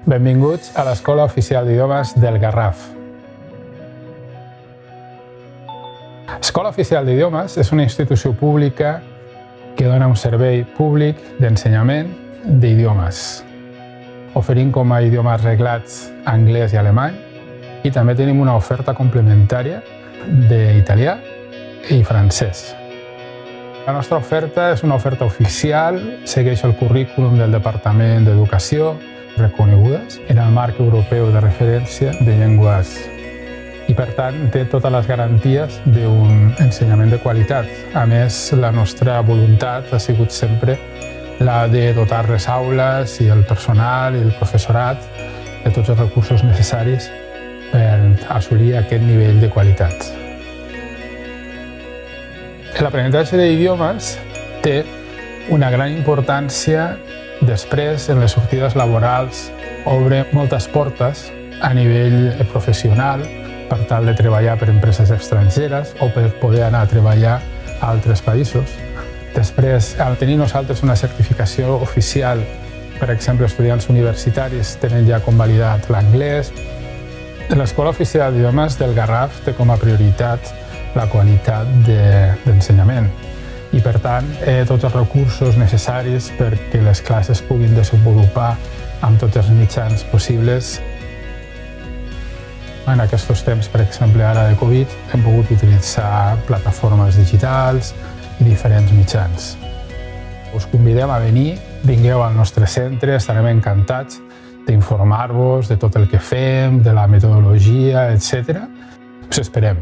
Benvinguts a l'Escola Oficial d'Idiomes del Garraf. L'Escola Oficial d'Idiomes és una institució pública que dona un servei públic d'ensenyament d'idiomes, oferint com a idiomes reglats anglès i alemany, i també tenim una oferta complementària d'italià i francès. La nostra oferta és una oferta oficial, segueix el currículum del Departament d'Educació, reconegudes en el marc europeu de referència de llengües i, per tant, té totes les garanties d'un ensenyament de qualitat. A més, la nostra voluntat ha sigut sempre la de dotar les aules i el personal i el professorat de tots els recursos necessaris per assolir aquest nivell de qualitat. L'aprenentatge d'idiomes té una gran importància després, en les sortides laborals, obre moltes portes a nivell professional per tal de treballar per empreses estrangeres o per poder anar a treballar a altres països. Després, al tenir nosaltres una certificació oficial, per exemple, estudiants universitaris tenen ja convalidat l'anglès. L'Escola Oficial d'Idiomes del Garraf té com a prioritat la qualitat d'ensenyament. I, per tant, tots els recursos necessaris perquè les classes puguin desenvolupar amb tots els mitjans possibles. En aquests temps, per exemple, ara de Covid, hem pogut utilitzar plataformes digitals i diferents mitjans. Us convidem a venir, vingueu al nostre centre, estarem encantats d'informar-vos de tot el que fem, de la metodologia, etc. Us esperem.